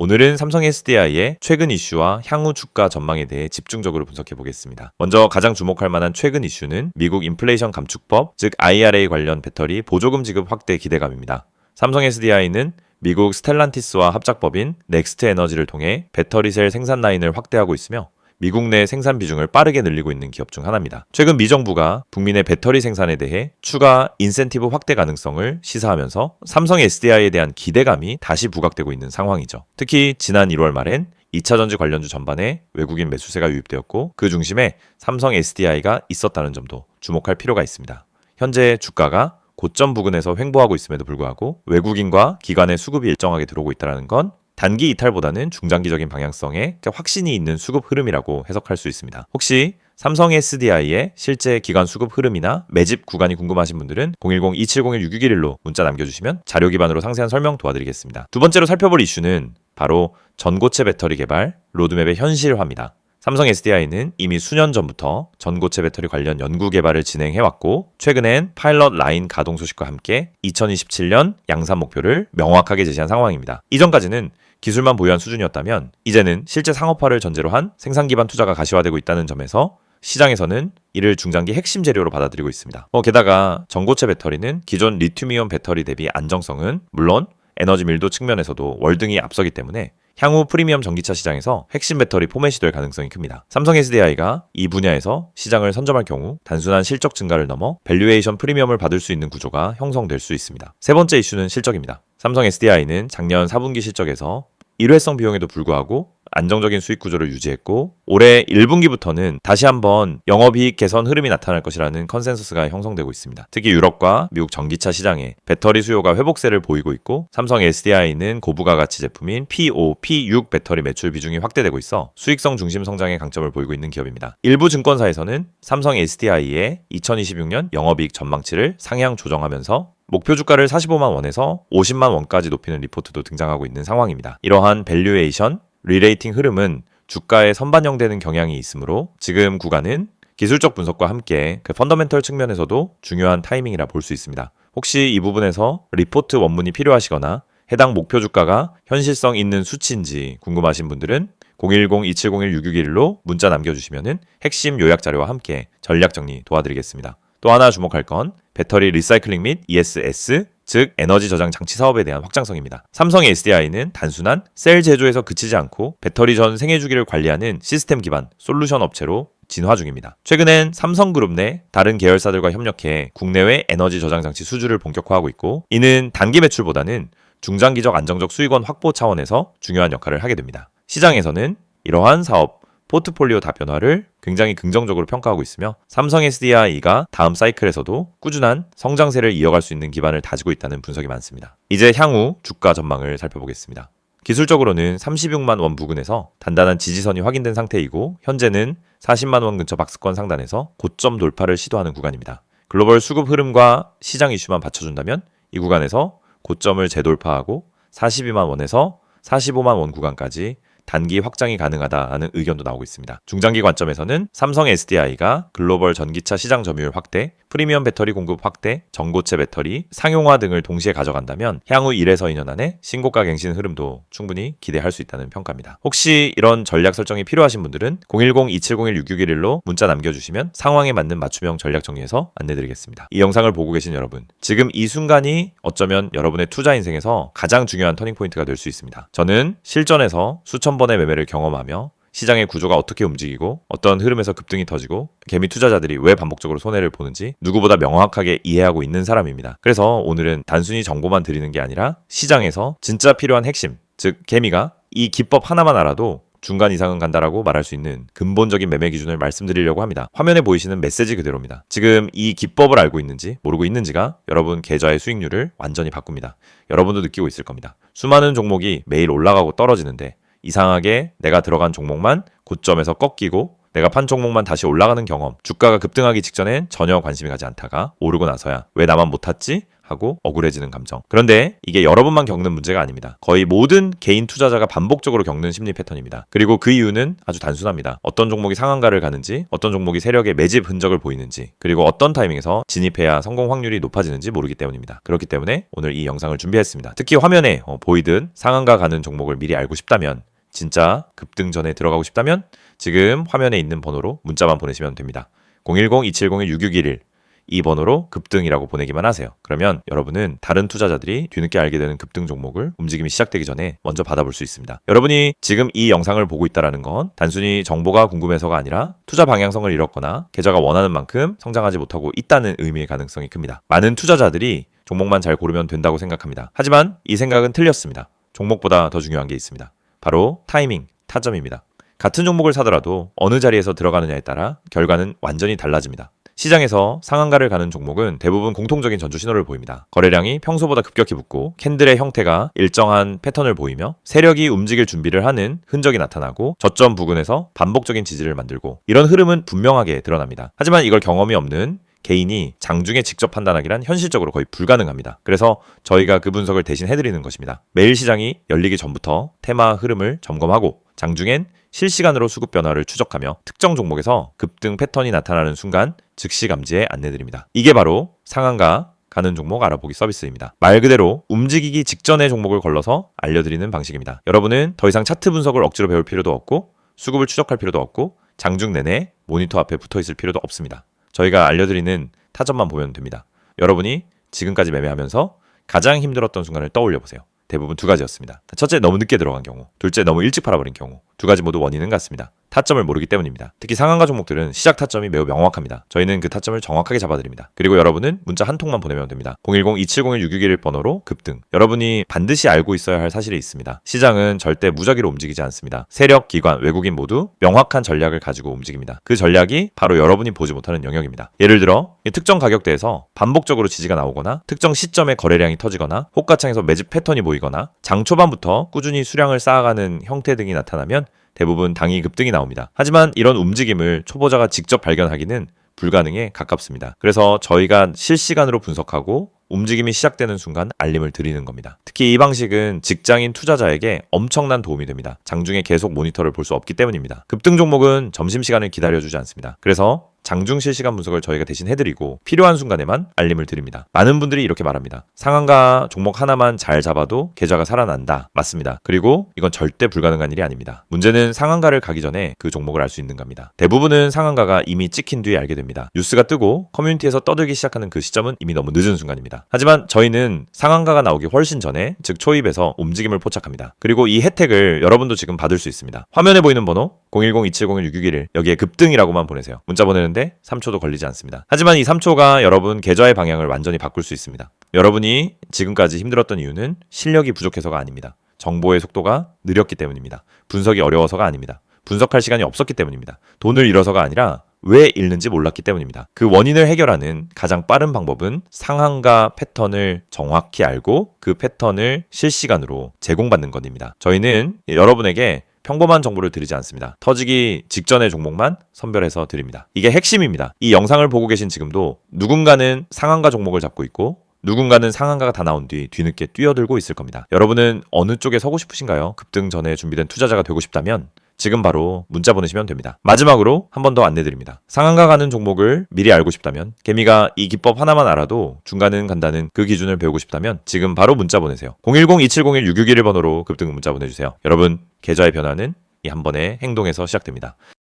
오늘은 삼성 SDI의 최근 이슈와 향후 주가 전망에 대해 집중적으로 분석해 보겠습니다. 먼저 가장 주목할 만한 최근 이슈는 미국 인플레이션 감축법, 즉 IRA 관련 배터리 보조금 지급 확대 기대감입니다. 삼성 SDI는 미국 스텔란티스와 합작법인 넥스트 에너지를 통해 배터리셀 생산 라인을 확대하고 있으며 미국 내 생산 비중을 빠르게 늘리고 있는 기업 중 하나입니다. 최근 미 정부가 국민의 배터리 생산에 대해 추가 인센티브 확대 가능성을 시사하면서 삼성 SDI에 대한 기대감이 다시 부각되고 있는 상황이죠. 특히 지난 1월 말엔 2차전지 관련주 전반에 외국인 매수세가 유입되었고 그 중심에 삼성 SDI가 있었다는 점도 주목할 필요가 있습니다. 현재 주가가 고점 부근에서 횡보하고 있음에도 불구하고 외국인과 기관의 수급이 일정하게 들어오고 있다는 건 단기 이탈보다는 중장기적인 방향성에 확신이 있는 수급 흐름이라고 해석할 수 있습니다. 혹시 삼성 SDI의 실제 기관 수급 흐름이나 매집 구간이 궁금하신 분들은 010-2701-6611로 문자 남겨주시면 자료 기반으로 상세한 설명 도와드리겠습니다. 두 번째로 살펴볼 이슈는 바로 전고체 배터리 개발 로드맵의 현실화입니다. 삼성 SDI는 이미 수년 전부터 전고체 배터리 관련 연구 개발을 진행해왔고 최근엔 파일럿 라인 가동 소식과 함께 2027년 양산 목표를 명확하게 제시한 상황입니다. 이전까지는 기술만 보유한 수준이었다면 이제는 실제 상업화를 전제로 한 생산 기반 투자가 가시화되고 있다는 점에서 시장에서는 이를 중장기 핵심 재료로 받아들이고 있습니다. 게다가 전고체 배터리는 기존 리튬이온 배터리 대비 안정성은 물론 에너지 밀도 측면에서도 월등히 앞서기 때문에 향후 프리미엄 전기차 시장에서 핵심 배터리 포맷이 될 가능성이 큽니다. 삼성 SDI가 이 분야에서 시장을 선점할 경우 단순한 실적 증가를 넘어 밸류에이션 프리미엄을 받을 수 있는 구조가 형성될 수 있습니다. 세 번째 이슈는 실적입니다. 삼성 SDI는 작년 4분기 실적에서 일회성 비용에도 불구하고 안정적인 수익 구조를 유지했고 올해 1분기부터는 다시 한번 영업이익 개선 흐름이 나타날 것이라는 컨센서스가 형성되고 있습니다. 특히 유럽과 미국 전기차 시장에 배터리 수요가 회복세를 보이고 있고 삼성 SDI는 고부가 가치 제품인 P5, P6 배터리 매출 비중이 확대되고 있어 수익성 중심 성장의 강점을 보이고 있는 기업입니다. 일부 증권사에서는 삼성 SDI의 2026년 영업이익 전망치를 상향 조정하면서 목표 주가를 45만 원에서 50만 원까지 높이는 리포트도 등장하고 있는 상황입니다. 이러한 밸류에이션, 리레이팅 흐름은 주가에 선반영되는 경향이 있으므로 지금 구간은 기술적 분석과 함께 그 펀더멘털 측면에서도 중요한 타이밍이라 볼 수 있습니다. 혹시 이 부분에서 리포트 원문이 필요하시거나 해당 목표 주가가 현실성 있는 수치인지 궁금하신 분들은 010-2701-6611로 문자 남겨주시면 핵심 요약 자료와 함께 전략 정리 도와드리겠습니다. 또 하나 주목할 건 배터리 리사이클링 및 ESS, 즉 에너지 저장 장치 사업에 대한 확장성입니다. 삼성 SDI는 단순한 셀 제조에서 그치지 않고 배터리 전 생애 주기를 관리하는 시스템 기반 솔루션 업체로 진화 중입니다. 최근엔 삼성그룹 내 다른 계열사들과 협력해 국내외 에너지 저장 장치 수주를 본격화하고 있고 이는 단기 매출보다는 중장기적 안정적 수익원 확보 차원에서 중요한 역할을 하게 됩니다. 시장에서는 이러한 사업 포트폴리오 다변화를 굉장히 긍정적으로 평가하고 있으며 삼성 SDI가 다음 사이클에서도 꾸준한 성장세를 이어갈 수 있는 기반을 다지고 있다는 분석이 많습니다. 이제 향후 주가 전망을 살펴보겠습니다. 기술적으로는 36만 원 부근에서 단단한 지지선이 확인된 상태이고 현재는 40만 원 근처 박스권 상단에서 고점 돌파를 시도하는 구간입니다. 글로벌 수급 흐름과 시장 이슈만 받쳐준다면 이 구간에서 고점을 재돌파하고 42만 원에서 45만 원 구간까지 단기 확장이 가능하다는 의견도 나오고 있습니다. 중장기 관점에서는 삼성 SDI가 글로벌 전기차 시장 점유율 확대, 프리미엄 배터리 공급 확대, 전고체 배터리, 상용화 등을 동시에 가져간다면 향후 1에서 2년 안에 신고가 갱신 흐름도 충분히 기대할 수 있다는 평가입니다. 혹시 이런 전략 설정이 필요하신 분들은 010-2701-6611로 문자 남겨주시면 상황에 맞는 맞춤형 전략 정리해서 안내드리겠습니다. 이 영상을 보고 계신 여러분, 지금 이 순간이 어쩌면 여러분의 투자 인생에서 가장 중요한 터닝포인트가 될 수 있습니다. 저는 실전에서 수천 번의 매매를 경험하며 시장의 구조가 어떻게 움직이고 어떤 흐름에서 급등이 터지고 개미 투자자들이 왜 반복적으로 손해를 보는지 누구보다 명확하게 이해하고 있는 사람입니다. 그래서 오늘은 단순히 정보만 드리는 게 아니라 시장에서 진짜 필요한 핵심, 즉 개미가 이 기법 하나만 알아도 중간 이상은 간다라고 말할 수 있는 근본적인 매매 기준을 말씀드리려고 합니다. 화면에 보이시는 메시지 그대로입니다. 지금 이 기법을 알고 있는지 모르고 있는지가 여러분 계좌의 수익률을 완전히 바꿉니다. 여러분도 느끼고 있을 겁니다. 수많은 종목이 매일 올라가고 떨어지는데 이상하게 내가 들어간 종목만 고점에서 꺾이고 내가 판 종목만 다시 올라가는 경험, 주가가 급등하기 직전엔 전혀 관심이 가지 않다가 오르고 나서야 왜 나만 못 탔지? 하고 억울해지는 감정. 그런데 이게 여러 번만 겪는 문제가 아닙니다. 거의 모든 개인 투자자가 반복적으로 겪는 심리 패턴입니다. 그리고 그 이유는 아주 단순합니다. 어떤 종목이 상한가를 가는지, 어떤 종목이 세력의 매집 흔적을 보이는지, 그리고 어떤 타이밍에서 진입해야 성공 확률이 높아지는지 모르기 때문입니다. 그렇기 때문에 오늘 이 영상을 준비했습니다. 특히 화면에 보이듯 상한가 가는 종목을 미리 알고 싶다면, 진짜 급등 전에 들어가고 싶다면 지금 화면에 있는 번호로 문자만 보내시면 됩니다. 010-2701-6611 이 번호로 급등이라고 보내기만 하세요. 그러면 여러분은 다른 투자자들이 뒤늦게 알게 되는 급등 종목을 움직임이 시작되기 전에 먼저 받아볼 수 있습니다. 여러분이 지금 이 영상을 보고 있다는 건 단순히 정보가 궁금해서가 아니라 투자 방향성을 잃었거나 계좌가 원하는 만큼 성장하지 못하고 있다는 의미의 가능성이 큽니다. 많은 투자자들이 종목만 잘 고르면 된다고 생각합니다. 하지만 이 생각은 틀렸습니다. 종목보다 더 중요한 게 있습니다. 바로 타이밍, 타점입니다. 같은 종목을 사더라도 어느 자리에서 들어가느냐에 따라 결과는 완전히 달라집니다. 시장에서 상한가를 가는 종목은 대부분 공통적인 전조 신호를 보입니다. 거래량이 평소보다 급격히 붙고 캔들의 형태가 일정한 패턴을 보이며 세력이 움직일 준비를 하는 흔적이 나타나고 저점 부근에서 반복적인 지지를 만들고 이런 흐름은 분명하게 드러납니다. 하지만 이걸 경험이 없는 개인이 장중에 직접 판단하기란 현실적으로 거의 불가능합니다. 그래서 저희가 그 분석을 대신 해드리는 것입니다. 매일 시장이 열리기 전부터 테마 흐름을 점검하고 장중엔 실시간으로 수급 변화를 추적하며 특정 종목에서 급등 패턴이 나타나는 순간 즉시 감지에 안내드립니다. 이게 바로 상한가 가는 종목 알아보기 서비스입니다. 말 그대로 움직이기 직전의 종목을 걸러서 알려드리는 방식입니다. 여러분은 더 이상 차트 분석을 억지로 배울 필요도 없고 수급을 추적할 필요도 없고 장중 내내 모니터 앞에 붙어 있을 필요도 없습니다. 저희가 알려드리는 타점만 보면 됩니다. 여러분이 지금까지 매매하면서 가장 힘들었던 순간을 떠올려 보세요. 대부분 두 가지였습니다. 첫째, 너무 늦게 들어간 경우. 둘째, 너무 일찍 팔아버린 경우. 두 가지 모두 원인은 같습니다. 타점을 모르기 때문입니다. 특히 상한가 종목들은 시작 타점이 매우 명확합니다. 저희는 그 타점을 정확하게 잡아드립니다. 그리고 여러분은 문자 한 통만 보내면 됩니다. 010-2701-6611 번호로 급등. 여러분이 반드시 알고 있어야 할 사실이 있습니다. 시장은 절대 무작위로 움직이지 않습니다. 세력, 기관, 외국인 모두 명확한 전략을 가지고 움직입니다. 그 전략이 바로 여러분이 보지 못하는 영역입니다. 예를 들어 특정 가격대에서 반복적으로 지지가 나오거나 특정 시점에 거래량이 터지거나 호가창에서 매집 패턴이 보이거나 장 초반부터 꾸준히 수량을 쌓아가는 형태 등이 나타나면 대부분 당이 급등이 나옵니다. 하지만 이런 움직임을 초보자가 직접 발견하기는 불가능에 가깝습니다. 그래서 저희가 실시간으로 분석하고 움직임이 시작되는 순간 알림을 드리는 겁니다. 특히 이 방식은 직장인 투자자에게 엄청난 도움이 됩니다. 장중에 계속 모니터를 볼 수 없기 때문입니다. 급등 종목은 점심시간을 기다려주지 않습니다. 그래서 장중 실시간 분석을 저희가 대신 해드리고 필요한 순간에만 알림을 드립니다. 많은 분들이 이렇게 말합니다. 상한가 종목 하나만 잘 잡아도 계좌가 살아난다. 맞습니다. 그리고 이건 절대 불가능한 일이 아닙니다. 문제는 상한가를 가기 전에 그 종목을 알 수 있는 겁니다. 대부분은 상한가가 이미 찍힌 뒤에 알게 됩니다. 뉴스가 뜨고 커뮤니티에서 떠들기 시작하는 그 시점은 이미 너무 늦은 순간입니다. 하지만 저희는 상한가가 나오기 훨씬 전에 즉 초입에서 움직임을 포착합니다. 그리고 이 혜택을 여러분도 지금 받을 수 있습니다. 화면에 보이는 번호 010-2701-6611 여기에 급등이라고만 보내세요. 문자 보내는데 3초도 걸리지 않습니다. 하지만 이 3초가 여러분 계좌의 방향을 완전히 바꿀 수 있습니다. 여러분이 지금까지 힘들었던 이유는 실력이 부족해서가 아닙니다. 정보의 속도가 느렸기 때문입니다. 분석이 어려워서가 아닙니다. 분석할 시간이 없었기 때문입니다. 돈을 잃어서가 아니라 왜 잃는지 몰랐기 때문입니다. 그 원인을 해결하는 가장 빠른 방법은 상한가 패턴을 정확히 알고 그 패턴을 실시간으로 제공받는 것입니다. 저희는 여러분에게 평범한 정보를 드리지 않습니다. 터지기 직전의 종목만 선별해서 드립니다. 이게 핵심입니다. 이 영상을 보고 계신 지금도 누군가는 상한가 종목을 잡고 있고 누군가는 상한가가 다 나온 뒤 뒤늦게 뛰어들고 있을 겁니다. 여러분은 어느 쪽에 서고 싶으신가요? 급등 전에 준비된 투자자가 되고 싶다면 지금 바로 문자 보내시면 됩니다. 마지막으로 한 번 더 안내드립니다. 상한가 가는 종목을 미리 알고 싶다면 개미가 이 기법 하나만 알아도 중간은 간다는 그 기준을 배우고 싶다면 지금 바로 문자 보내세요. 010-2701-6611 번호로 급등 문자 보내주세요. 여러분 계좌의 변화는 이 한 번의 행동에서 시작됩니다.